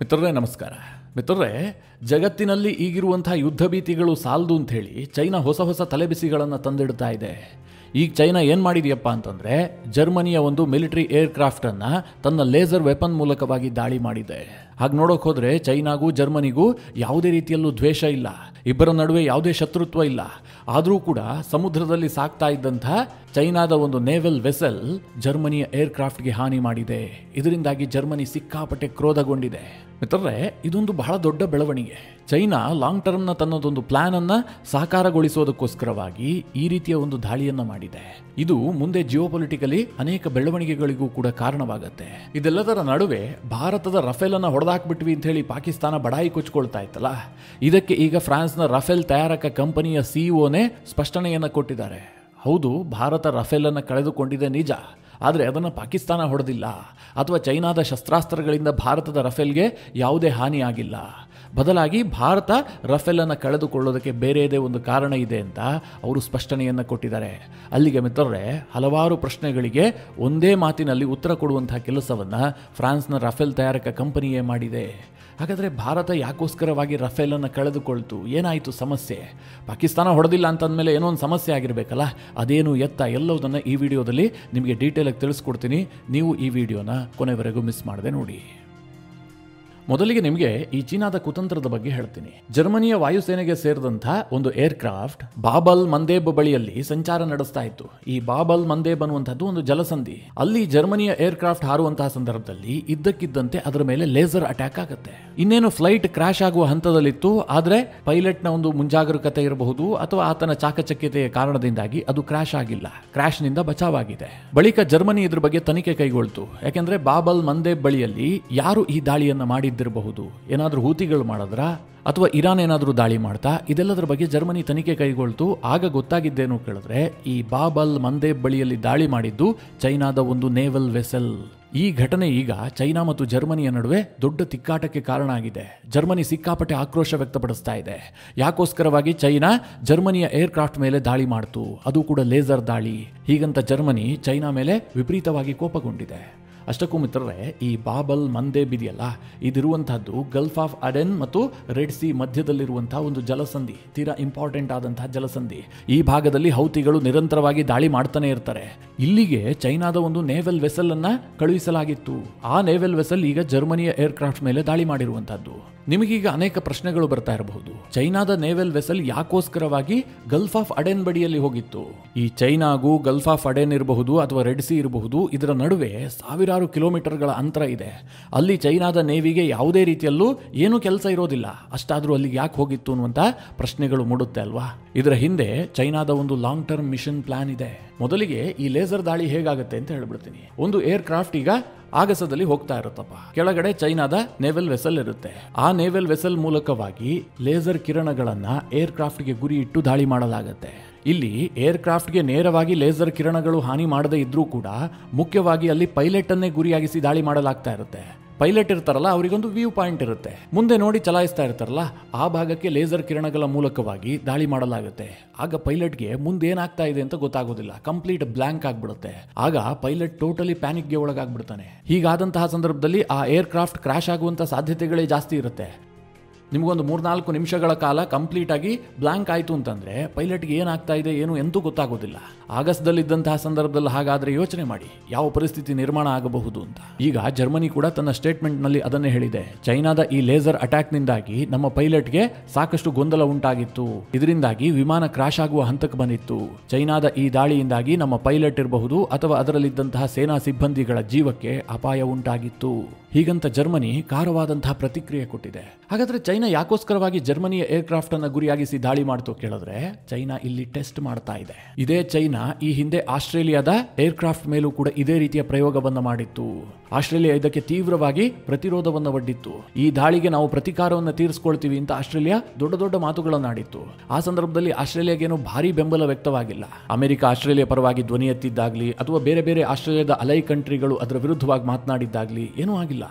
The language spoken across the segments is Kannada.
ಮಿತ್ರರೇ ನಮಸ್ಕಾರ. ಮಿತ್ರರೇ, ಜಗತ್ತಿನಲ್ಲಿ ಈಗಿರುವಂತಹ ಯುದ್ಧ ಭೀತಿಗಳು ಸಾಲದು ಅಂತ ಹೇಳಿ ಚೈನಾ ಹೊಸ ಹೊಸ ತಲೆಬಿಸಿಗಳನ್ನು ತಂದಿಡ್ತಾ ಇದೆ. ಈಗ ಚೈನಾ ಏನು ಮಾಡಿದೆಯಪ್ಪ ಅಂತಂದರೆ, ಜರ್ಮನಿಯ ಒಂದು ಮಿಲಿಟರಿ ಏರ್ಕ್ರಾಫ್ಟನ್ನು ತನ್ನ ಲೇಸರ್ ವೆಪನ್ ಮೂಲಕವಾಗಿ ದಾಳಿ ಮಾಡಿದೆ. ಹಾಗೆ ನೋಡೋಕೆ ಹೋದರೆ ಚೈನಾಗೂ ಜರ್ಮನಿಗೂ ಯಾವುದೇ ರೀತಿಯಲ್ಲೂ ದ್ವೇಷ ಇಲ್ಲ, ಇಬ್ಬರ ನಡುವೆ ಯಾವುದೇ ಶತ್ರುತ್ವ ಇಲ್ಲ. ಆದರೂ ಕೂಡ ಸಮುದ್ರದಲ್ಲಿ ಸಾಗ್ತಾ ಇದ್ದಂಥ ಚೈನಾದ ಒಂದು ನೇವಲ್ ವೆಸಲ್ ಜರ್ಮನಿಯ ಏರ್ಕ್ರಾಫ್ಟ್ಗೆ ಹಾನಿ ಮಾಡಿದೆ. ಇದರಿಂದಾಗಿ ಜರ್ಮನಿ ಸಿಕ್ಕಾಪಟ್ಟೆ ಕ್ರೋಧಗೊಂಡಿದೆ. ಮಿತ್ರರೇ, ಇದೊಂದು ಬಹಳ ದೊಡ್ಡ ಬೆಳವಣಿಗೆ. ಚೈನಾ ಲಾಂಗ್ ಟರ್ಮ್ನ ತನ್ನದೊಂದು ಪ್ಲಾನ್ ಅನ್ನ ಸಾಕಾರಗೊಳಿಸೋದಕ್ಕೋಸ್ಕರವಾಗಿ ಈ ರೀತಿಯ ಒಂದು ದಾಳಿಯನ್ನ ಮಾಡಿದೆ. ಇದು ಮುಂದೆ ಜಿಯೋಪೊಲಿಟಿಕಲಿ ಅನೇಕ ಬೆಳವಣಿಗೆಗಳಿಗೂ ಕೂಡ ಕಾರಣವಾಗುತ್ತೆ. ಇದೆಲ್ಲದರ ನಡುವೆ ಭಾರತದ ರಫೇಲ್ ಅನ್ನ ಹೊಡೆದಾಕ್ಬಿಟ್ವಿ ಅಂತ ಹೇಳಿ ಪಾಕಿಸ್ತಾನ ಬಡಾಯಿ ಕೊಚ್ಕೊಳ್ತಾ ಇತ್ತಲ್ಲ, ಇದಕ್ಕೆ ಈಗ ಫ್ರಾನ್ಸ್ನ ರಫೇಲ್ ತಯಾರಕ ಕಂಪನಿಯ ಸಿಇಒನೇ ಸ್ಪಷ್ಟನೆಯನ್ನು ಕೊಟ್ಟಿದ್ದಾರೆ. ಹೌದು, ಭಾರತ ರಫೇಲ್ ಅನ್ನು ಕಳೆದುಕೊಂಡಿದೆ ನಿಜ, ಆದರೆ ಅದನ್ನು ಪಾಕಿಸ್ತಾನ ಹೊಡೆದಿಲ್ಲ ಅಥವಾ ಚೈನಾದ ಶಸ್ತ್ರಾಸ್ತ್ರಗಳಿಂದ ಭಾರತದ ರಫೇಲ್ಗೆ ಯಾವುದೇ ಹಾನಿ ಆಗಿಲ್ಲ. ಬದಲಾಗಿ ಭಾರತ ರಫೇಲನ್ನು ಕಳೆದುಕೊಳ್ಳೋದಕ್ಕೆ ಬೇರೆಯದೇ ಒಂದು ಕಾರಣ ಇದೆ ಅಂತ ಅವರು ಸ್ಪಷ್ಟನೆಯನ್ನು ಕೊಟ್ಟಿದ್ದಾರೆ. ಅಲ್ಲಿಗೆ ಮಿತ್ರರೇ, ಹಲವಾರು ಪ್ರಶ್ನೆಗಳಿಗೆ ಒಂದೇ ಮಾತಿನಲ್ಲಿ ಉತ್ತರ ಕೊಡುವಂತಹ ಕೆಲಸವನ್ನು ಫ್ರಾನ್ಸ್ನ ರಫೇಲ್ ತಯಾರಕ ಕಂಪನಿಯೇ ಮಾಡಿದೆ. ಹಾಗಾದರೆ ಭಾರತ ಯಾಕೋಸ್ಕರವಾಗಿ ರಫೇಲನ್ನು ಕಳೆದುಕೊಳ್ತು? ಏನಾಯಿತು ಸಮಸ್ಯೆ? ಪಾಕಿಸ್ತಾನ ಹೊಡೆದಿಲ್ಲ ಅಂತಂದಮೇಲೆ ಏನೋ ಒಂದು ಸಮಸ್ಯೆ ಆಗಿರಬೇಕಲ್ಲ, ಅದೇನು ಎತ್ತ ಎಲ್ಲವುದನ್ನು ಈ ವಿಡಿಯೋದಲ್ಲಿ ನಿಮಗೆ ಡೀಟೇಲಾಗಿ ತಿಳಿಸ್ಕೊಡ್ತೀನಿ. ನೀವು ಈ ವಿಡಿಯೋನ ಕೊನೆವರೆಗೂ ಮಿಸ್ ಮಾಡದೆ ನೋಡಿ. ಮೊದಲಿಗೆ ನಿಮಗೆ ಈ ಚೀನಾದ ಕುತಂತ್ರದ ಬಗ್ಗೆ ಹೇಳ್ತೀನಿ. ಜರ್ಮನಿಯ ವಾಯುಸೇನೆಗೆ ಸೇರಿದಂಥ ಒಂದು ಏರ್ಕ್ರಾಫ್ಟ್ ಬಾಬಲ್ ಮಂದೇಬ್ ಬಳಿಯಲ್ಲಿ ಸಂಚಾರ ನಡೆಸ್ತಾ ಇತ್ತು. ಈ ಬಾಬಲ್ ಮಂದೇಬ್ ಅನ್ನುವಂಥದ್ದು ಒಂದು ಜಲಸಂಧಿ. ಅಲ್ಲಿ ಜರ್ಮನಿಯ ಏರ್ಕ್ರಾಫ್ಟ್ ಹಾರುವಂತಹ ಸಂದರ್ಭದಲ್ಲಿ ಇದ್ದಕ್ಕಿದ್ದಂತೆ ಅದರ ಮೇಲೆ ಲೇಸರ್ ಅಟ್ಯಾಕ್ ಆಗುತ್ತೆ. ಇನ್ನೇನು ಫ್ಲೈಟ್ ಕ್ರಾಶ್ ಆಗುವ ಹಂತದಲ್ಲಿತ್ತು, ಆದರೆ ಪೈಲಟ್ನ ಒಂದು ಮುಂಜಾಗರೂಕತೆ ಇರಬಹುದು ಅಥವಾ ಆತನ ಚಾಕಚಕ್ಯತೆಯ ಕಾರಣದಿಂದಾಗಿ ಅದು ಕ್ರಾಶ್ ಆಗಿಲ್ಲ, ಕ್ರಾಶ್ನಿಂದ ಬಚಾವಾಗಿದೆ. ಬಳಿಕ ಜರ್ಮನಿ ಇದ್ರ ಬಗ್ಗೆ ತನಿಖೆ ಕೈಗೊಳ್ತು. ಯಾಕೆಂದ್ರೆ ಬಾಬಲ್ ಮಂದೇಬ್ ಬಳಿಯಲ್ಲಿ ಯಾರು ಈ ದಾಳಿಯನ್ನ ಮಾಡಿದ್ದಿರಬಹುದು, ಏನಾದರೂ ಹೂತಿಗಳು ಮಾಡಿದ್ರ ಅಥವಾ ಇರಾನ್ ಏನಾದರೂ ದಾಳಿ ಮಾಡ್ತಾ, ಇದೆಲ್ಲದರ ಬಗ್ಗೆ ಜರ್ಮನಿ ತನಿಖೆ ಕೈಗೊಳ್ತು. ಆಗ ಗೊತ್ತಾಗಿದ್ದೇನು ಕೇಳಿದ್ರೆ, ಈ ಬಾಬಲ್ ಮಂದೇಬ್ ಬಳಿಯಲ್ಲಿ ದಾಳಿ ಮಾಡಿದ್ದು ಚೈನಾದ ಒಂದು ನೇವಲ್ ವೆಸಲ್. ಈ ಘಟನೆ ಈಗ ಚೈನಾ ಮತ್ತು ಜರ್ಮನಿಯ ನಡುವೆ ದೊಡ್ಡ ತಿಕ್ಕಾಟಕ್ಕೆ ಕಾರಣ ಆಗಿದೆ. ಜರ್ಮನಿ ಸಿಕ್ಕಾಪಟ್ಟೆ ಆಕ್ರೋಶ ವ್ಯಕ್ತಪಡಿಸ್ತಾ ಇದೆ. ಯಾಕೋಸ್ಕರವಾಗಿ ಚೈನಾ ಜರ್ಮನಿಯ ಏರ್ಕ್ರಾಫ್ಟ್ ಮೇಲೆ ದಾಳಿ ಮಾಡ್ತು, ಅದು ಕೂಡ ಲೇಸರ್ ದಾಳಿ. ಹೀಗಂತ ಜರ್ಮನಿ ಚೈನಾ ಮೇಲೆ ವಿಪರೀತವಾಗಿ ಕೋಪಗೊಂಡಿದೆ. ಅಷ್ಟಕ್ಕೂ ಮಿತ್ರರೇ, ಈ ಬಾಬಲ್ ಮಂದೇಬ್ ಇದೆಯಲ್ಲ, ಇದಿರುವಂತಹದ್ದು ಗಲ್ಫ್ ಆಫ್ ಅಡೆನ್ ಮತ್ತು ರೆಡ್ ಸಿ ಮಧ್ಯದಲ್ಲಿರುವಂತಹ ಒಂದು ಜಲಸಂಧಿ, ತೀರಾ ಇಂಪಾರ್ಟೆಂಟ್ ಆದಂತಹ ಜಲಸಂಧಿ. ಈ ಭಾಗದಲ್ಲಿ ಹೌತಿಗಳು ನಿರಂತರವಾಗಿ ದಾಳಿ ಮಾಡ್ತಾನೆ ಇರ್ತಾರೆ. ಇಲ್ಲಿಗೆ ಚೈನಾದ ಒಂದು ನೇವಲ್ ವೆಸಲ್ ಅನ್ನ ಕಳುಹಿಸಲಾಗಿತ್ತು. ಆ ನೇವಲ್ ವೆಸಲ್ ಈಗ ಜರ್ಮನಿಯ ಏರ್ಕ್ರಾಫ್ಟ್ ಮೇಲೆ ದಾಳಿ ಮಾಡಿರುವಂತಹದ್ದು. ನಿಮಗೀಗ ಅನೇಕ ಪ್ರಶ್ನೆಗಳು ಬರ್ತಾ ಇರಬಹುದು. ಚೈನಾದ ನೇವಲ್ ವೆಸಲ್ ಯಾಕೋಸ್ಕರವಾಗಿ ಗಲ್ಫ್ ಆಫ್ ಅಡೆನ್ ಬಳಿಯಲ್ಲಿ ಹೋಗಿತ್ತು? ಈ ಚೈನಾಗೂ ಗಲ್ಫ್ ಆಫ್ ಅಡೆನ್ ಇರಬಹುದು ಅಥವಾ ರೆಡ್ ಸಿ ಇರಬಹುದು, ಇದರ ನಡುವೆ ಸಾವಿರಾರು ಕಿಲೋಮೀಟರ್ಗಳ ಅಂತರ ಇದೆ. ಅಲ್ಲಿ ಚೈನಾದ ನೇವಿಗೆ ಯಾವುದೇ ರೀತಿಯಲ್ಲೂ ಏನೂ ಕೆಲಸ ಇರೋದಿಲ್ಲ. ಅಷ್ಟಾದರೂ ಅಲ್ಲಿಗೆ ಯಾಕೆ ಹೋಗಿತ್ತು ಅನ್ನುವಂಥ ಪ್ರಶ್ನೆಗಳು ಮೂಡುತ್ತೆ ಅಲ್ವಾ? ಇದರ ಹಿಂದೆ ಚೈನಾದ ಒಂದು ಲಾಂಗ್ ಟರ್ಮ್ ಮಿಷನ್ ಪ್ಲಾನ್ ಇದೆ. ಮೊದಲಿಗೆ ಈ ಲೇಸರ್ ದಾಳಿ ಹೇಗಾಗುತ್ತೆ ಅಂತ ಹೇಳ್ಬಿಡ್ತೀನಿ. ಒಂದು ಏರ್ಕ್ರಾಫ್ಟ್ ಈಗ ಆಗಸದಲ್ಲಿ ಹೋಗ್ತಾ ಇರುತ್ತಪ್ಪ, ಕೆಳಗಡೆ ಚೈನಾದ ನೇವಲ್ ವೆಸಲ್ ಇರುತ್ತೆ. ಆ ನೇವಲ್ ವೆಸಲ್ ಮೂಲಕವಾಗಿ ಲೇಸರ್ ಕಿರಣಗಳನ್ನ ಏರ್ಕ್ರಾಫ್ಟ್ಗೆ ಗುರಿ ಇಟ್ಟು ದಾಳಿ ಮಾಡಲಾಗುತ್ತೆ. ಇಲ್ಲಿ ಏರ್ಕ್ರಾಫ್ಟ್ಗೆ ನೇರವಾಗಿ ಲೇಸರ್ ಕಿರಣಗಳು ಹಾನಿ ಮಾಡದೇ ಇದ್ರೂ ಕೂಡ ಮುಖ್ಯವಾಗಿ ಅಲ್ಲಿ ಪೈಲಟ್ ಅನ್ನೇ ಗುರಿಯಾಗಿಸಿ ದಾಳಿ ಮಾಡಲಾಗ್ತಾ ಇರುತ್ತೆ. ಪೈಲಟ್ ಇರ್ತಾರಲ್ಲ, ಅವರಿಗೊಂದು ವ್ಯೂ ಪಾಯಿಂಟ್ ಇರುತ್ತೆ, ಮುಂದೆ ನೋಡಿ ಚಲಾಯಿಸ್ತಾ ಇರ್ತಾರಲ್ಲ, ಆ ಭಾಗಕ್ಕೆ ಲೇಸರ್ ಕಿರಣಗಳ ಮೂಲಕವಾಗಿ ದಾಳಿ ಮಾಡಲಾಗುತ್ತೆ. ಆಗ ಪೈಲಟ್ಗೆ ಮುಂದೆ ಏನಾಗ್ತಾ ಇದೆ ಅಂತ ಗೊತ್ತಾಗೋದಿಲ್ಲ, ಕಂಪ್ಲೀಟ್ ಬ್ಲಾಂಕ್ ಆಗ್ಬಿಡುತ್ತೆ. ಆಗ ಪೈಲಟ್ ಟೋಟಲಿ ಪ್ಯಾನಿಕ್ಗೆ ಒಳಗಾಗ್ಬಿಡ್ತಾನೆ. ಹೀಗಾದಂತಹ ಸಂದರ್ಭದಲ್ಲಿ ಆ ಏರ್ಕ್ರಾಫ್ಟ್ ಕ್ರಾಶ್ ಆಗುವಂತ ಸಾಧ್ಯತೆಗಳೇ ಜಾಸ್ತಿ ಇರುತ್ತೆ. ನಿಮಗೊಂದು 3-4 ನಿಮಿಷಗಳ ಕಾಲ ಕಂಪ್ಲೀಟ್ ಆಗಿ ಬ್ಲಾಂಕ್ ಆಯಿತು ಅಂತಂದ್ರೆ ಪೈಲಟ್ಗೆ ಏನಾಗ್ತಾ ಇದೆ ಏನು ಎಂತೂ ಗೊತ್ತಾಗೋದಿಲ್ಲ. ಆಗಸದಲ್ಲಿದ್ದಂತಹ ಸಂದರ್ಭದಲ್ಲಿ ಹಾಗಾದ್ರೆ ಯೋಚನೆ ಮಾಡಿ ಯಾವ ಪರಿಸ್ಥಿತಿ ನಿರ್ಮಾಣ ಆಗಬಹುದು ಅಂತ. ಈಗ ಜರ್ಮನಿ ಕೂಡ ತನ್ನ ಸ್ಟೇಟ್ಮೆಂಟ್ ನಲ್ಲಿ ಅದನ್ನೇ ಹೇಳಿದೆ. ಚೈನಾದ ಈ ಲೇಸರ್ ಅಟ್ಯಾಕ್ ನಿಂದಾಗಿ ನಮ್ಮ ಪೈಲಟ್ಗೆ ಸಾಕಷ್ಟು ಗೊಂದಲ ಉಂಟಾಗಿತ್ತು, ಇದರಿಂದಾಗಿ ವಿಮಾನ ಕ್ರಾಶ್ ಆಗುವ ಹಂತಕ್ಕೆ ಬಂದಿತ್ತು. ಚೈನಾದ ಈ ದಾಳಿಯಿಂದಾಗಿ ನಮ್ಮ ಪೈಲಟ್ ಇರಬಹುದು ಅಥವಾ ಅದರಲ್ಲಿದ್ದಂತಹ ಸೇನಾ ಸಿಬ್ಬಂದಿಗಳ ಜೀವಕ್ಕೆ ಅಪಾಯ ಉಂಟಾಗಿತ್ತು. ಹೀಗಂತ ಜರ್ಮನಿ ಖಾರವಾದಂತಹ ಪ್ರತಿಕ್ರಿಯೆ ಕೊಟ್ಟಿದೆ. ಹಾಗಾದ್ರೆ ಚೈನಾ ಯಾಕೋಸ್ಕರವಾಗಿ ಜರ್ಮನಿಯ ಏರ್ಕ್ರಾಫ್ಟ್ ಅನ್ನು ಗುರಿಯಾಗಿಸಿ ದಾಳಿ ಮಾಡ್ತು ಕೇಳಿದ್ರೆ, ಚೈನಾ ಇಲ್ಲಿ ಟೆಸ್ಟ್ ಮಾಡ್ತಾ ಇದೆ. ಇದೇ ಚೈನಾ ಈ ಹಿಂದೆ ಆಸ್ಟ್ರೇಲಿಯಾದ ಏರ್ಕ್ರಾಫ್ಟ್ ಮೇಲೂ ಕೂಡ ಇದೇ ರೀತಿಯ ಪ್ರಯೋಗವನ್ನು ಮಾಡಿತ್ತು. ಆಸ್ಟ್ರೇಲಿಯಾ ಇದಕ್ಕೆ ತೀವ್ರವಾಗಿ ಪ್ರತಿರೋಧವನ್ನು ಒಡ್ಡಿತ್ತು. ಈ ದಾಳಿಗೆ ನಾವು ಪ್ರತಿಕಾರವನ್ನು ತೀರಿಸಿಕೊಳ್ತೀವಿ ಅಂತ ಆಸ್ಟ್ರೇಲಿಯಾ ದೊಡ್ಡ ದೊಡ್ಡ ಮಾತುಗಳನ್ನಾಡಿತ್ತು. ಆ ಸಂದರ್ಭದಲ್ಲಿ ಆಸ್ಟ್ರೇಲಿಯಾಗೇನು ಭಾರಿ ಬೆಂಬಲ ವ್ಯಕ್ತವಾಗಿಲ್ಲ. ಅಮೆರಿಕ ಆಸ್ಟ್ರೇಲಿಯಾ ಪರವಾಗಿ ಧ್ವನಿ ಎತ್ತಿದ್ದಾಗ್ಲಿ ಅಥವಾ ಬೇರೆ ಬೇರೆ ಆಸ್ಟ್ರೇಲಿಯಾದ ಅಲೈ ಕಂಟ್ರಿಗಳು ಅದರ ವಿರುದ್ಧವಾಗಿ ಮಾತನಾಡಿದ್ದಾಗ್ಲಿ ಏನೂ ಆಗಿಲ್ಲ.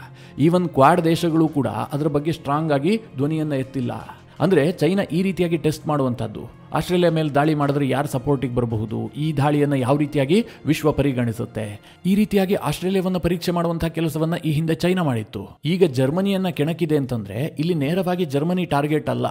ಈವನ್ ಕ್ವಾಡ್ ದೇಶಗಳು ಕೂಡ ಅದರ ಬಗ್ಗೆ ಸ್ಟ್ರಾಂಗ್ ಆಗಿ ಧ್ವನಿಯನ್ನ ಎತ್ತಿಲ್ಲ. ಅಂದ್ರೆ ಚೈನಾ ಈ ರೀತಿಯಾಗಿ ಟೆಸ್ಟ್ ಮಾಡುವಂತದ್ದು. ಆಸ್ಟ್ರೇಲಿಯಾ ಮೇಲೆ ದಾಳಿ ಮಾಡಿದ್ರೆ ಯಾರು ಸಪೋರ್ಟಿಗೆ ಬರಬಹುದು, ಈ ದಾಳಿಯನ್ನು ಯಾವ ರೀತಿಯಾಗಿ ವಿಶ್ವ ಪರಿಗಣಿಸುತ್ತೆ, ಈ ರೀತಿಯಾಗಿ ಆಸ್ಟ್ರೇಲಿಯಾವನ್ನು ಪರೀಕ್ಷೆ ಮಾಡುವಂತಹ ಕೆಲಸವನ್ನ ಈ ಹಿಂದೆ ಚೈನಾ ಮಾಡಿತ್ತು. ಈಗ ಜರ್ಮನಿಯನ್ನ ಕೆಣಕಿದೆ ಅಂತಂದ್ರೆ ಇಲ್ಲಿ ನೇರವಾಗಿ ಜರ್ಮನಿ ಟಾರ್ಗೆಟ್ ಅಲ್ಲ,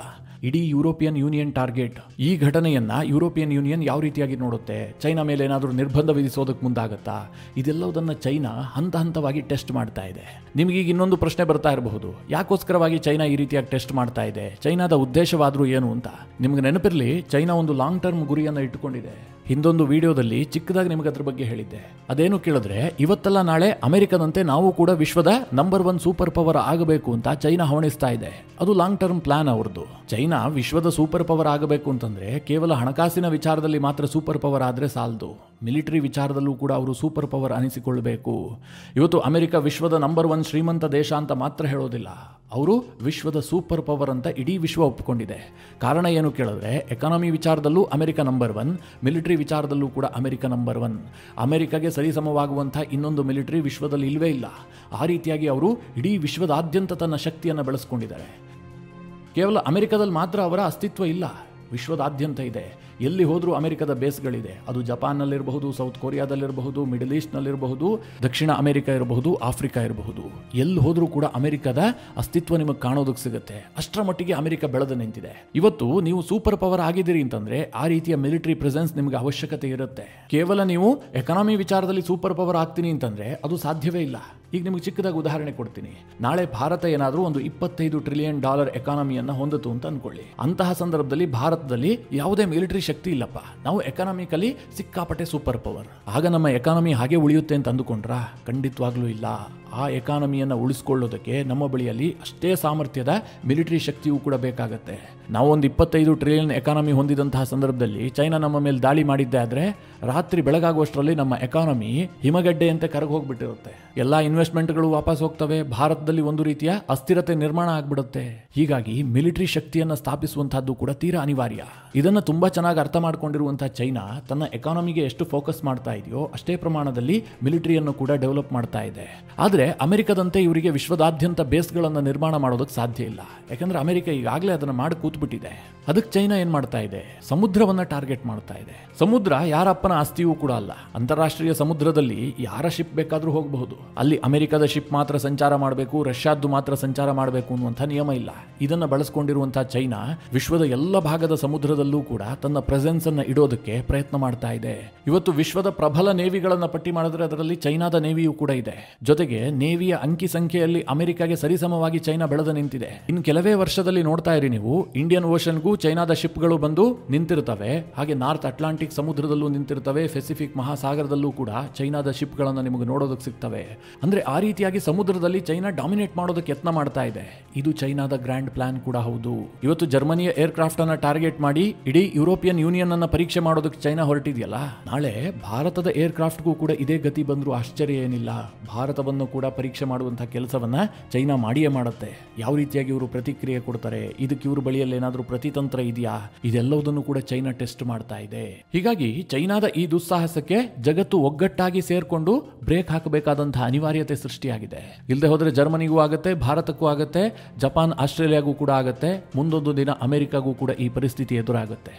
ಇಡೀ ಯುರೋಪಿಯನ್ ಯೂನಿಯನ್ ಟಾರ್ಗೆಟ್. ಈ ಘಟನೆಯನ್ನ ಯುರೋಪಿಯನ್ ಯೂನಿಯನ್ ಯಾವ ರೀತಿಯಾಗಿ ನೋಡುತ್ತೆ, ಚೈನಾ ಮೇಲೆ ಏನಾದರೂ ನಿರ್ಬಂಧ ವಿಧಿಸೋದಕ್ಕೆ ಮುಂದಾಗತ್ತಾ, ಇದೆಲ್ಲದನ್ನ ಚೈನಾ ಹಂತ ಹಂತವಾಗಿ ಟೆಸ್ಟ್ ಮಾಡ್ತಾ ಇದೆ. ನಿಮಗೀಗ ಇನ್ನೊಂದು ಪ್ರಶ್ನೆ ಬರ್ತಾ ಇರಬಹುದು, ಯಾಕೋಸ್ಕರವಾಗಿ ಚೈನಾ ಈ ರೀತಿಯಾಗಿ ಟೆಸ್ಟ್ ಮಾಡ್ತಾ ಇದೆ, ಚೈನಾದ ಉದ್ದೇಶವಾದ್ರೂ ಏನು ಅಂತ. ನಿಮ್ಗೆ ನೆನಪಿರಲಿ, ಚೈನಾ ಒಂದು ಲಾಂಗ್ ಟರ್ಮ್ ಗುರಿಯನ್ನು ಇಟ್ಟುಕೊಂಡಿದೆ. ಹಿಂದೊಂದು ವಿಡಿಯೋದಲ್ಲಿ ಚಿಕ್ಕದಾಗಿ ನಿಮಗೆ ಅದ್ರ ಬಗ್ಗೆ ಹೇಳಿದ್ದೆ. ಅದೇನು ಕೇಳಿದ್ರೆ, ಇವತ್ತಲ್ಲ ನಾಳೆ ಅಮೆರಿಕದಂತೆ ನಾವು ಕೂಡ ವಿಶ್ವದ ನಂಬರ್ 1 ಸೂಪರ್ ಪವರ್ ಆಗಬೇಕು ಅಂತ ಚೈನಾ ಹವಣಿಸ್ತಾ ಇದೆ. ಅದು ಲಾಂಗ್ ಟರ್ಮ್ ಪ್ಲಾನ್ ಅವ್ರದ್ದು. ಚೈನಾ ವಿಶ್ವದ ಸೂಪರ್ ಪವರ್ ಆಗಬೇಕು ಅಂತಂದ್ರೆ ಕೇವಲ ಹಣಕಾಸಿನ ವಿಚಾರದಲ್ಲಿ ಮಾತ್ರ ಸೂಪರ್ ಪವರ್ ಆದ್ರೆ ಸಾಲದು, ಮಿಲಿಟರಿ ವಿಚಾರದಲ್ಲೂ ಕೂಡ ಅವರು ಸೂಪರ್ ಪವರ್ ಅನಿಸಿಕೊಳ್ಳಬೇಕು. ಇವತ್ತು ಅಮೆರಿಕ ವಿಶ್ವದ ನಂಬರ್ 1 ಶ್ರೀಮಂತ ದೇಶ ಅಂತ ಮಾತ್ರ ಹೇಳೋದಿಲ್ಲ, ಅವರು ವಿಶ್ವದ ಸೂಪರ್ ಪವರ್ ಅಂತ ಇಡೀ ವಿಶ್ವ ಒಪ್ಪಿಕೊಂಡಿದೆ. ಕಾರಣ ಏನು ಕೇಳಿದ್ರೆ, ಎಕಾನಮಿ ವಿಚಾರದಲ್ಲೂ ಅಮೆರಿಕ ನಂಬರ್ 1, ಮಿಲಿಟರಿ ವಿಚಾರದಲ್ಲೂ ಕೂಡ ಅಮೆರಿಕ ನಂಬರ್ 1. ಅಮೆರಿಕಾಗೆ ಸರಿಸಮವಾಗುವಂತಹ ಇನ್ನೊಂದು ಮಿಲಿಟರಿ ವಿಶ್ವದಲ್ಲಿ ಇಲ್ವೇ ಇಲ್ಲ. ಆ ರೀತಿಯಾಗಿ ಅವರು ಇಡೀ ವಿಶ್ವದಾದ್ಯಂತ ತನ್ನ ಶಕ್ತಿಯನ್ನು ಬೆಳೆಸ್ಕೊಂಡಿದ್ದಾರೆ. ಕೇವಲ ಅಮೆರಿಕದಲ್ಲಿ ಮಾತ್ರ ಅವರ ಅಸ್ತಿತ್ವ ಇಲ್ಲ, ವಿಶ್ವದಾದ್ಯಂತ ಇದೆ. ಎಲ್ಲಿ ಹೋದರೂ ಅಮೆರಿಕದ ಬೇಸ್ಗಳಿದೆ. ಅದು ಜಪಾನ್ನಲ್ಲಿರಬಹುದು, ಸೌತ್ ಕೊರಿಯಾದಲ್ಲಿರಬಹುದು, ಮಿಡಲ್ ಈಸ್ಟ್ನಲ್ಲಿರಬಹುದು, ದಕ್ಷಿಣ ಅಮೆರಿಕ ಇರಬಹುದು, ಆಫ್ರಿಕಾ ಇರಬಹುದು. ಎಲ್ಲಿ ಹೋದರೂ ಕೂಡ ಅಮೆರಿಕದ ಅಸ್ತಿತ್ವ ನಿಮಗೆ ಕಾಣೋದಕ್ಕೆ ಸಿಗುತ್ತೆ. ಅಷ್ಟರ ಮಟ್ಟಿಗೆ ಅಮೆರಿಕ ಬೆಳೆದು ನಿಂತಿದೆ. ಇವತ್ತು ನೀವು ಸೂಪರ್ ಪವರ್ ಆಗಿದ್ದೀರಿ ಅಂತಂದ್ರೆ ಆ ರೀತಿಯ ಮಿಲಿಟರಿ ಪ್ರೆಸೆನ್ಸ್ ನಿಮಗೆ ಅವಶ್ಯಕತೆ ಇರುತ್ತೆ. ಕೇವಲ ನೀವು ಎಕಾನಮಿ ವಿಚಾರದಲ್ಲಿ ಸೂಪರ್ ಪವರ್ ಆಗ್ತೀನಿ ಅಂತಂದ್ರೆ ಅದು ಸಾಧ್ಯವೇ ಇಲ್ಲ. ಈಗ ನಿಮಗೆ ಚಿಕ್ಕದಾಗಿ ಉದಾಹರಣೆ ಕೊಡ್ತೀನಿ. ನಾಳೆ ಭಾರತ ಏನಾದರೂ ಒಂದು $25 ಟ್ರಿಲಿಯನ್ ಎಕಾನಮಿಯನ್ನು ಹೊಂದಿತು ಅಂತ ಅನ್ಕೊಳ್ಳಿ. ಅಂತಹ ಸಂದರ್ಭದಲ್ಲಿ ಭಾರತದಲ್ಲಿ ಯಾವುದೇ ಮಿಲಿಟರಿ ಶಕ್ತಿ ಇಲ್ಲಪ್ಪ, ನಾವು ಎಕಾನಮಿಕಲಿ ಸಿಕ್ಕಾಪಟ್ಟೆ ಸೂಪರ್ ಪವರ್. ಆಗ ನಮ್ಮ ಎಕಾನಮಿ ಹಾಗೆ ಉಳಿಯುತ್ತೆ ಅಂತ ಅಂದುಕೊಂಡ್ರಾ? ಖಂಡಿತವಾಗ್ಲೂ ಇಲ್ಲ. ಆ ಎಕಾನಮಿಯನ್ನು ಉಳಿಸ್ಕೊಳ್ಳೋದಕ್ಕೆ ನಮ್ಮ ಬಳಿಯಲ್ಲಿ ಅಷ್ಟೇ ಸಾಮರ್ಥ್ಯದ ಮಿಲಿಟರಿ ಶಕ್ತಿಯೂ ಕೂಡ ಬೇಕಾಗತ್ತೆ. ನಾವು ಒಂದು 25 ಟ್ರಿಲಿಯನ್ ಎಕಾನಮಿ ಹೊಂದಿದಂತಹ ಸಂದರ್ಭದಲ್ಲಿ ಚೈನಾ ನಮ್ಮ ಮೇಲೆ ದಾಳಿ ಮಾಡಿದ್ದೆ ಆದರೆ ರಾತ್ರಿ ಬೆಳಗಾಗುವಷ್ಟರಲ್ಲಿ ನಮ್ಮ ಎಕಾನಮಿ ಹಿಮಗಡ್ಡೆಯಂತೆ ಕರಗಿ ಹೋಗ್ಬಿಟ್ಟಿರುತ್ತೆ. ಎಲ್ಲ ಇನ್ವೆಸ್ಟ್ಮೆಂಟ್ಗಳು ವಾಪಸ್ ಹೋಗ್ತವೆ. ಭಾರತದಲ್ಲಿ ಒಂದು ರೀತಿಯ ಅಸ್ಥಿರತೆ ನಿರ್ಮಾಣ ಆಗ್ಬಿಡುತ್ತೆ. ಹೀಗಾಗಿ ಮಿಲಿಟರಿ ಶಕ್ತಿಯನ್ನು ಸ್ಥಾಪಿಸುವಂತಹದ್ದು ಕೂಡ ತೀರಾ ಅನಿವಾರ್ಯ. ಇದನ್ನು ತುಂಬಾ ಚೆನ್ನಾಗಿ ಅರ್ಥ ಮಾಡ್ಕೊಂಡಿರುವಂತಹ ಚೈನಾ ತನ್ನ ಎಕಾನಮಿಗೆ ಎಷ್ಟು ಫೋಕಸ್ ಮಾಡ್ತಾ ಇದೆಯೋ ಅಷ್ಟೇ ಪ್ರಮಾಣದಲ್ಲಿ ಮಿಲಿಟರಿಯನ್ನು ಕೂಡ ಡೆವಲಪ್ ಮಾಡ್ತಾ ಇದೆ. ಆದರೆ ಅಮೆರಿಕದಂತೆ ಇವರಿಗೆ ವಿಶ್ವದಾದ್ಯಂತ ಬೇಸ್ಗಳನ್ನು ನಿರ್ಮಾಣ ಮಾಡೋದಕ್ಕೆ ಸಾಧ್ಯ ಇಲ್ಲ. ಯಾಕಂದ್ರೆ ಅಮೆರಿಕ ಈಗಾಗಲೇ ಅದನ್ನು ಮಾಡಿ ಕೂತ್ಬಿಟ್ಟಿದೆ. ಅದಕ್ಕೆ ಚೈನಾ ಏನ್ ಮಾಡ್ತಾ ಇದೆ, ಸಮುದ್ರವನ್ನ ಟಾರ್ಗೆಟ್ ಮಾಡ್ತಾ ಇದೆ. ಸಮುದ್ರ ಯಾರಪ್ಪನ ಆಸ್ತಿಯೂ ಕೂಡ ಅಲ್ಲ. ಅಂತಾರಾಷ್ಟ್ರೀಯ ಸಮುದ್ರದಲ್ಲಿ ಯಾರ ಶಿಪ್ ಬೇಕಾದ್ರೂ ಹೋಗಬಹುದು. ಅಲ್ಲಿ ಅಮೆರಿಕದ ಶಿಪ್ ಮಾತ್ರ ಸಂಚಾರ ಮಾಡಬೇಕು, ರಷ್ಯಾದ್ದು ಮಾತ್ರ ಸಂಚಾರ ಮಾಡಬೇಕು ಅನ್ನುವಂಥ ನಿಯಮ ಇಲ್ಲ. ಇದನ್ನ ಬಳಸಿಕೊಂಡಿರುವಂತಹ ಚೈನಾ ವಿಶ್ವದ ಎಲ್ಲ ಭಾಗದ ಸಮುದ್ರದಲ್ಲೂ ಕೂಡ ತನ್ನ ಪ್ರೆಸೆನ್ಸ್ ಅನ್ನ ಇಡೋದಕ್ಕೆ ಪ್ರಯತ್ನ ಮಾಡ್ತಾ ಇದೆ. ಇವತ್ತು ವಿಶ್ವದ ಪ್ರಬಲ ನೇವಿಗಳನ್ನ ಪಟ್ಟಿ ಮಾಡಿದ್ರೆ ಅದರಲ್ಲಿ ಚೈನಾದ ನೇವಿಯೂ ಕೂಡ ಇದೆ. ಜೊತೆಗೆ ನೇವಿಯ ಅಂಕಿ ಸಂಖ್ಯೆಯಲ್ಲಿ ಅಮೆರಿಕಾಗೆ ಸರಿಸಮವಾಗಿ ಚೈನಾ ಬೆಳೆದು ನಿಂತಿದೆ. ಇನ್ನು ಕೆಲವೇ ವರ್ಷದಲ್ಲಿ ನೋಡ್ತಾ ಇರಿ ನೀವು, ಇಂಡಿಯನ್ ಓಷನ್ಗೂ ಚೈನಾದ ಶಿಪ್ಗಳು ಬಂದು ನಿಂತಿರ್ತವೆ. ಹಾಗೆ ನಾರ್ತ್ ಅಟ್ಲಾಂಟಿಕ್ ಸಮುದ್ರದಲ್ಲೂ ನಿಂತಿರ್ತವೆ. ಪೆಸಿಫಿಕ್ ಮಹಾಸಾಗರದಲ್ಲೂ ಕೂಡ ಚೈನಾದ ಶಿಪ್ಗಳನ್ನು ನಿಮಗೆ ನೋಡೋದಕ್ಕೆ ಸಿಗ್ತವೆ. ಅಂದ್ರೆ ಆ ರೀತಿಯಾಗಿ ಸಮುದ್ರದಲ್ಲಿ ಚೈನಾ ಡಾಮಿನೇಟ್ ಮಾಡೋದಕ್ಕೆ ಯತ್ನ ಮಾಡ್ತಾ ಇದೆ. ಇದು ಚೈನಾದ ಗ್ರ್ಯಾಂಡ್ ಪ್ಲಾನ್ ಕೂಡ ಹೌದು. ಇವತ್ತು ಜರ್ಮನಿಯ ಏರ್ಕ್ರಾಫ್ಟ್ ಅನ್ನ ಟಾರ್ಗೆಟ್ ಮಾಡಿ ಇಡೀ ಯುರೋಪಿಯನ್ ಯೂನಿಯನ್ ಅನ್ನ ಪರೀಕ್ಷೆ ಮಾಡೋದಕ್ಕೆ ಚೈನಾ ಹೊರಟಿದೆಯಲ್ಲ, ನಾಳೆ ಭಾರತದ ಏರ್ಕ್ರಾಫ್ಟ್ಗೂ ಕೂಡ ಇದೇ ಗತಿ ಬಂದರೂ ಆಶ್ಚರ್ಯ ಏನಿಲ್ಲ. ಭಾರತವನ್ನು ಕೂಡ ಪರೀಕ್ಷೆ ಮಾಡುವಂತಹ ಕೆಲಸವನ್ನ ಚೈನಾ ಮಾಡಿಯೇ ಮಾಡುತ್ತೆ. ಯಾವ ರೀತಿಯಾಗಿ ಇವರು ಪ್ರತಿಕ್ರಿಯೆ ಕೊಡ್ತಾರೆ, ಇದಕ್ಕೆ ಇವರು ಬಳಿಯಲ್ಲಿ ಏನಾದರೂ ಪ್ರತಿತಂತ್ರ ಇದೆಯಾ, ಇದೆಲ್ಲವುದನ್ನು ಕೂಡ ಚೈನಾ ಟೆಸ್ಟ್ ಮಾಡ್ತಾ ಇದೆ. ಹೀಗಾಗಿ ಚೈನಾದ ಈ ದುಸ್ಸಾಹಸಕ್ಕೆ ಜಗತ್ತು ಒಗ್ಗಟ್ಟಾಗಿ ಸೇರ್ಕೊಂಡು ಬ್ರೇಕ್ ಹಾಕಬೇಕಾದಂತಹ ಅನಿವಾರ್ಯತೆ ಸೃಷ್ಟಿಯಾಗಿದೆ. ಇಲ್ಲದೆ ಹೋದ್ರೆ ಜರ್ಮನಿಗೂ ಆಗುತ್ತೆ, ಭಾರತಕ್ಕೂ ಆಗುತ್ತೆ, ಜಪಾನ್ ಆಸ್ಟ್ರೇಲಿಯಾಗೂ ಕೂಡ ಆಗುತ್ತೆ, ಮುಂದೊಂದು ದಿನ ಅಮೆರಿಕಾಗೂ ಕೂಡ ಈ ಪರಿಸ್ಥಿತಿ ಎದುರಾಗುತ್ತೆ.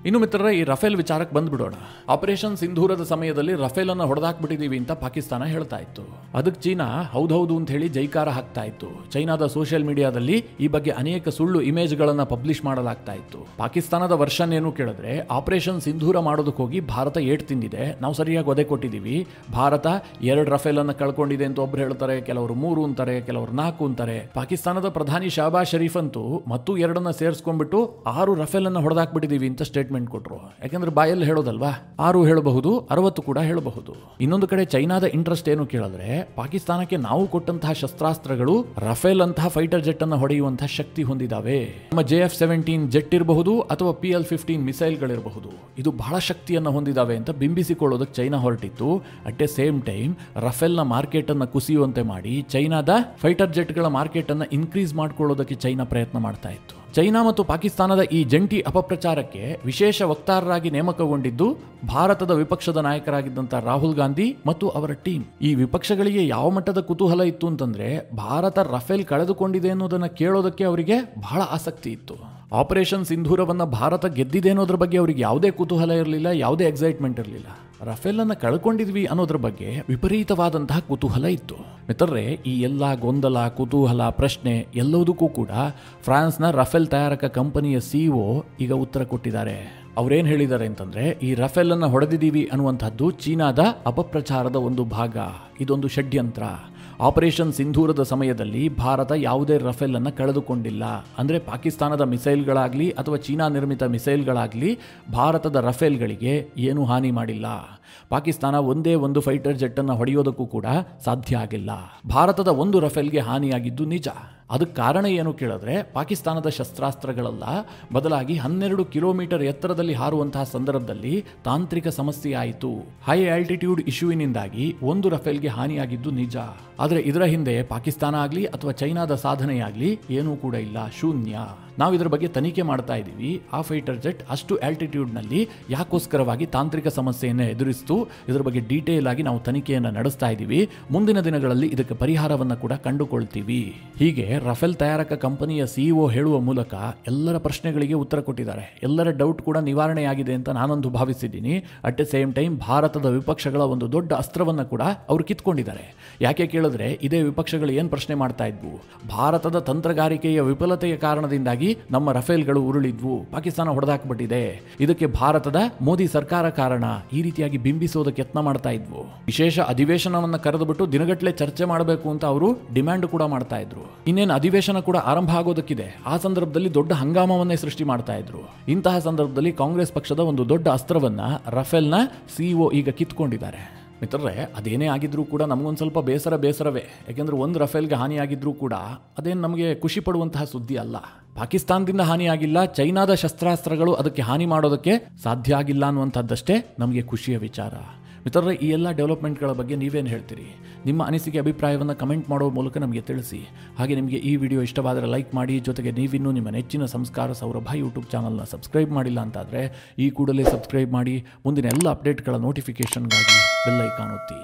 ಇನ್ನು ಮಿತ್ರರೇ, ಈ ರಫೇಲ್ ವಿಚಾರಕ್ಕೆ ಬಂದ್ಬಿಡೋಣ. ಆಪರೇಷನ್ ಸಿಂಧೂರದ ಸಮಯದಲ್ಲಿ ರಫೇಲ್ ಅನ್ನ ಹೊಡೆದಾಕ್ಬಿಟ್ಟಿದೀವಿ ಅಂತ ಪಾಕಿಸ್ತಾನ ಹೇಳ್ತಾ ಇತ್ತು. ಅದಕ್ಕೆ ಚೀನಾ ಹೌದೌದು ಅಂತ ಹೇಳಿ ಜೈಕಾರ ಹಾಕ್ತಾ ಇತ್ತು. ಚೈನಾದ ಸೋಷಿಯಲ್ ಮೀಡಿಯಾದಲ್ಲಿ ಈ ಬಗ್ಗೆ ಅನೇಕ ಸುಳ್ಳು ಇಮೇಜ್ಗಳನ್ನ ಪಬ್ಲಿಷ್ ಮಾಡಲಾಗ್ತಾ ಇತ್ತು. ಪಾಕಿಸ್ತಾನದ ವರ್ಷನ್ ಏನು ಕೇಳಿದ್ರೆ, ಆಪರೇಷನ್ ಸಿಂಧೂರ ಮಾಡೋದಕ್ಕೆ ಹೋಗಿ ಭಾರತ ಏಟ್ ತಿಂದಿದೆ, ನಾವು ಸರಿಯಾಗಿ ಒದೆ ಕೊಟ್ಟಿದ್ದೀವಿ, ಭಾರತ 2 ರಫೇಲ್ ಅನ್ನ ಕಳ್ಕೊಂಡಿದೆ ಅಂತ ಒಬ್ರು ಹೇಳ್ತಾರೆ, ಕೆಲವರು 3 ಅಂತಾರೆ, ಕೆಲವರು 4 ಅಂತಾರೆ. ಪಾಕಿಸ್ತಾನದ ಪ್ರಧಾನಿ ಶಹಬಾಜ್ ಶರೀಫ್ ಅಂತೂ ಮತ್ತು 2 ಸೇರಿಸ್ಕೊಂಡ್ಬಿಟ್ಟು 6 ರಫೇಲ್ ಅನ್ನ ಹೊಡೆದಾಕ್ಬಿಟ್ಟಿದೀವಿ ಅಂತ ಸ್ಟೇಟ್ಮೆಂಟ್ ಕೊಟ್ಟರು. ಯಾಕಂದ್ರೆ ಬಾಯಲ್ಲಿ ಹೇಳೋದಲ್ವಾ, 6 ಹೇಳಬಹುದು, 60 ಕೂಡ ಹೇಳಬಹುದು. ಇನ್ನೊಂದು ಕಡೆ ಚೈನಾದ ಇಂಟ್ರೆಸ್ಟ್ ಏನು ಕೇಳಿದ್ರೆ, ಪಾಕಿಸ್ತಾನಕ್ಕೆ ನಾವು ಕೊಟ್ಟಂತಹ ಶಸ್ತ್ರಾಸ್ತ್ರಗಳು ರಫೇಲ್ ಅಂತಹ ಫೈಟರ್ ಜೆಟ್ ಅನ್ನು ಹೊಡೆಯುವಂತಹ ಶಕ್ತಿ ಹೊಂದಿದಾವೆ. ನಮ್ಮ JF-17 ಜೆಟ್ ಇರಬಹುದು ಅಥವಾ PL-15 ಮಿಸೈಲ್ಗಳಿರಬಹುದು, ಇದು ಬಹಳ ಶಕ್ತಿಯನ್ನು ಹೊಂದಿದಾವೆ ಅಂತ ಬಿಂಬಿಸಿಕೊಳ್ಳೋದಕ್ಕೆ ಚೈನಾ ಹೊರಟಿತ್ತು. ಅಟ್ ಎ ಸೇಮ್ ಟೈಮ್ ರಫೇಲ್ನ ಮಾರ್ಕೆಟ್ ಅನ್ನು ಕುಸಿಯುವಂತೆ ಮಾಡಿ ಚೈನಾದ ಫೈಟರ್ ಜೆಟ್ಗಳ ಮಾರ್ಕೆಟ್ ಅನ್ನು ಇನ್ಕ್ರೀಸ್ ಮಾಡ್ಕೊಳ್ಳೋದಕ್ಕೆ ಚೈನಾ ಪ್ರಯತ್ನ ಮಾಡ್ತಾ ಇತ್ತು. ಚೈನಾ ಮತ್ತು ಪಾಕಿಸ್ತಾನದ ಈ ಜಂಟಿ ಅಪಪ್ರಚಾರಕ್ಕೆ ವಿಶೇಷ ವಕ್ತಾರರಾಗಿ ನೇಮಕಗೊಂಡಿದ್ದು ಭಾರತದ ವಿಪಕ್ಷದ ನಾಯಕರಾಗಿದ್ದಂಥ ರಾಹುಲ್ ಗಾಂಧಿ ಮತ್ತು ಅವರ ಟೀಮ್. ಈ ವಿಪಕ್ಷಗಳಿಗೆ ಯಾವ ಮಟ್ಟದ ಕುತೂಹಲ ಇತ್ತು ಅಂತಂದ್ರೆ, ಭಾರತ ರಫೇಲ್ ಕಳೆದುಕೊಂಡಿದೆ ಅನ್ನೋದನ್ನ ಕೇಳೋದಕ್ಕೆ ಅವರಿಗೆ ಬಹಳ ಆಸಕ್ತಿ ಇತ್ತು. ಆಪರೇಷನ್ ಸಿಂಧೂರವನ್ನು ಭಾರತ ಗೆದ್ದಿದೆ ಅನ್ನೋದ್ರ ಬಗ್ಗೆ ಅವರಿಗೆ ಯಾವುದೇ ಕುತೂಹಲ ಇರಲಿಲ್ಲ, ಯಾವುದೇ ಎಕ್ಸೈಟ್ಮೆಂಟ್ ಇರಲಿಲ್ಲ. ರಫೇಲನ್ನು ಕಳ್ಕೊಂಡಿದ್ವಿ ಅನ್ನೋದ್ರ ಬಗ್ಗೆ ವಿಪರೀತವಾದಂತಹ ಕುತೂಹಲ ಇತ್ತು. ಮಿತ್ರರೇ, ಈ ಎಲ್ಲ ಗೊಂದಲ, ಕುತೂಹಲ, ಪ್ರಶ್ನೆ ಎಲ್ಲದಕ್ಕೂ ಕೂಡ ಫ್ರಾನ್ಸ್ನ ರಫೇಲ್ ತಯಾರಕ ಕಂಪನಿಯ CEO ಈಗ ಉತ್ತರ ಕೊಟ್ಟಿದ್ದಾರೆ. ಅವ್ರೇನು ಹೇಳಿದ್ದಾರೆ ಅಂತಂದ್ರೆ, ಈ ರಫೇಲನ್ನು ಹೊಡೆದಿದ್ದೀವಿ ಅನ್ನುವಂಥದ್ದು ಚೀನಾದ ಅಪಪ್ರಚಾರದ ಒಂದು ಭಾಗ, ಇದೊಂದು ಷಡ್ಯಂತ್ರ. ಆಪರೇಷನ್ ಸಿಂಧೂರದ ಸಮಯದಲ್ಲಿ ಭಾರತ ಯಾವುದೇ ರಫೇಲ್ ಅನ್ನು ಕಳೆದುಕೊಂಡಿಲ್ಲ. ಅಂದರೆ ಪಾಕಿಸ್ತಾನದ ಮಿಸೈಲ್ಗಳಾಗಲಿ ಅಥವಾ ಚೀನಾ ನಿರ್ಮಿತ ಮಿಸೈಲ್ಗಳಾಗಲಿ ಭಾರತದ ರಫೇಲ್ಗಳಿಗೆ ಏನೂ ಹಾನಿ ಮಾಡಿಲ್ಲ. ಪಾಕಿಸ್ತಾನ ಒಂದೇ ಒಂದು ಫೈಟರ್ ಜೆಟ್ ಅನ್ನು ಹೊಡೆಯೋದಕ್ಕೂ ಕೂಡ ಸಾಧ್ಯ ಆಗಿಲ್ಲ. ಭಾರತದ ಒಂದು ರಫೇಲ್ಗೆ ಹಾನಿಯಾಗಿದ್ದು ನಿಜ. ಅದಕ್ಕೆ ಕಾರಣ ಏನು ಕೇಳಿದ್ರೆ, ಪಾಕಿಸ್ತಾನದ ಶಸ್ತ್ರಾಸ್ತ್ರಗಳಲ್ಲ, ಬದಲಾಗಿ 12 ಕಿಲೋಮೀಟರ್ ಎತ್ತರದಲ್ಲಿ ಹಾರುವಂತಹ ಸಂದರ್ಭದಲ್ಲಿ ತಾಂತ್ರಿಕ ಸಮಸ್ಯೆ ಆಯಿತು. ಹೈ ಆಲ್ಟಿಟ್ಯೂಡ್ ಇಶ್ಯೂವಿನಿಂದಾಗಿ ಒಂದು ರಫೇಲ್ಗೆ ಹಾನಿಯಾಗಿದ್ದು ನಿಜ. ಆದರೆ ಇದರ ಹಿಂದೆ ಪಾಕಿಸ್ತಾನ ಆಗಲಿ ಅಥವಾ ಚೈನಾದ ಸಾಧನೆಯಾಗಲಿ ಏನೂ ಕೂಡ ಇಲ್ಲ, ಶೂನ್ಯ. ನಾವು ಇದರ ಬಗ್ಗೆ ತನಿಖೆ ಮಾಡ್ತಾ ಇದ್ದೀವಿ. ಆ ಫೈಟರ್ ಜೆಟ್ ಅಷ್ಟು ಆಲ್ಟಿಟ್ಯೂಡ್ನಲ್ಲಿ ಯಾಕೋಸ್ಕರವಾಗಿ ತಾಂತ್ರಿಕ ಸಮಸ್ಯೆಯನ್ನು ಎದುರಿಸ್ತು, ಇದರ ಬಗ್ಗೆ ಡೀಟೇಲ್ ಆಗಿ ನಾವು ತನಿಖೆಯನ್ನು ನಡೆಸ್ತಾ ಇದ್ದೀವಿ. ಮುಂದಿನ ದಿನಗಳಲ್ಲಿ ಇದಕ್ಕೆ ಪರಿಹಾರವನ್ನು ಕೂಡ ಕಂಡುಕೊಳ್ತೀವಿ. ಹೀಗೆ ರಫೇಲ್ ತಯಾರಕ ಕಂಪನಿಯ CEO ಹೇಳುವ ಮೂಲಕ ಎಲ್ಲರ ಪ್ರಶ್ನೆಗಳಿಗೆ ಉತ್ತರ ಕೊಟ್ಟಿದ್ದಾರೆ. ಎಲ್ಲರ ಡೌಟ್ ಕೂಡ ನಿವಾರಣೆಯಾಗಿದೆ ಅಂತ ನಾನೊಂದು ಭಾವಿಸಿದ್ದೀನಿ. ಅಟ್ ದ ಸೇಮ್ ಟೈಮ್ ಭಾರತದ ವಿಪಕ್ಷಗಳ ಒಂದು ದೊಡ್ಡ ಅಸ್ತ್ರವನ್ನು ಕೂಡ ಅವರು ಕಿತ್ಕೊಂಡಿದ್ದಾರೆ. ಯಾಕೆ ಕೇಳಿದ್ರೆ, ಇದೇ ವಿಪಕ್ಷಗಳು ಏನು ಪ್ರಶ್ನೆ ಮಾಡ್ತಾ ಇದ್ವು, ಭಾರತದ ತಂತ್ರಗಾರಿಕೆಯ ವಿಫಲತೆಯ ಕಾರಣದಿಂದಾಗಿ ನಮ್ಮ ರಫೇಲ್ಗಳು ಉರುಳಿದ್ವು, ಪಾಕಿಸ್ತಾನ ಹೊಡೆದಾಕ್ಬಿಟ್ಟಿದೆ, ಇದಕ್ಕೆ ಭಾರತದ ಮೋದಿ ಸರ್ಕಾರ ಕಾರಣ, ಈ ರೀತಿಯಾಗಿ ಬಿಂಬಿಸೋದಕ್ಕೆ ಯತ್ನ ಮಾಡ್ತಾ ಇದ್ವು. ವಿಶೇಷ ಅಧಿವೇಶನವನ್ನು ಕರೆದುಬಿಟ್ಟು ದಿನಗಟ್ಟಲೆ ಚರ್ಚೆ ಮಾಡಬೇಕು ಅಂತ ಅವರು ಡಿಮ್ಯಾಂಡ್ ಕೂಡ ಮಾಡ್ತಾ ಇದ್ರು. ಇನ್ನೇನು ಅಧಿವೇಶನ ಕೂಡ ಆರಂಭ ಆಗೋದಕ್ಕಿದೆ, ಆ ಸಂದರ್ಭದಲ್ಲಿ ದೊಡ್ಡ ಹಂಗಾಮವನ್ನೇ ಸೃಷ್ಟಿ ಮಾಡ್ತಾ ಇದ್ರು. ಇಂತಹ ಸಂದರ್ಭದಲ್ಲಿ ಕಾಂಗ್ರೆಸ್ ಪಕ್ಷದ ಒಂದು ದೊಡ್ಡ ಅಸ್ತ್ರವನ್ನ ರಫೇಲ್ನ CEO ಈಗ ಕಿತ್ಕೊಂಡಿದ್ದಾರೆ. ಮಿತ್ರರೇ, ಅದೇನೇ ಆಗಿದ್ರೂ ಕೂಡ ನಮಗೊಂದು ಸ್ವಲ್ಪ ಬೇಸರವೇ. ಯಾಕೆಂದ್ರೆ ಒಂದು ರಫೇಲ್ಗೆ ಹಾನಿಯಾಗಿದ್ರೂ ಕೂಡ ಅದೇನು ನಮಗೆ ಖುಷಿ ಪಡುವಂತಹ ಸುದ್ದಿ ಅಲ್ಲ. ಪಾಕಿಸ್ತಾನದಿಂದ ಹಾನಿಯಾಗಿಲ್ಲ, ಚೈನಾದ ಶಸ್ತ್ರಾಸ್ತ್ರಗಳು ಅದಕ್ಕೆ ಹಾನಿ ಮಾಡೋದಕ್ಕೆ ಸಾಧ್ಯ ಆಗಿಲ್ಲ ಅನ್ನುವಂಥದ್ದಷ್ಟೇ ನಮಗೆ ಖುಷಿಯ ವಿಚಾರ. ಮಿತ್ರರೇ, ಈ ಎಲ್ಲ ಡೆವಲಪ್ಮೆಂಟ್ಗಳ ಬಗ್ಗೆ ನೀವೇನು ಹೇಳ್ತೀರಿ? ನಿಮ್ಮ ಅನಿಸಿಕೆ, ಅಭಿಪ್ರಾಯವನ್ನು ಕಮೆಂಟ್ ಮಾಡೋ ಮೂಲಕ ನಮಗೆ ತಿಳಿಸಿ. ಹಾಗೆ ನಿಮಗೆ ಈ ವಿಡಿಯೋ ಇಷ್ಟವಾದರೆ ಲೈಕ್ ಮಾಡಿ. ಜೊತೆಗೆ ನೀವಿನ್ನೂ ನಿಮ್ಮ ನೆಚ್ಚಿನ ಸಂಸ್ಕಾರ ಸೌರಭ ಯೂಟ್ಯೂಬ್ ಚಾನಲ್ನ ಸಬ್ಸ್ಕ್ರೈಬ್ ಮಾಡಿಲ್ಲ ಅಂತಾದರೆ ಈ ಕೂಡಲೇ ಸಬ್ಸ್ಕ್ರೈಬ್ ಮಾಡಿ. ಮುಂದಿನ ಎಲ್ಲ ಅಪ್ಡೇಟ್ಗಳ ನೋಟಿಫಿಕೇಷನ್ಗಾಗಿ ಬೆಲ್ ಐಕಾನ್ ಒತ್ತಿ.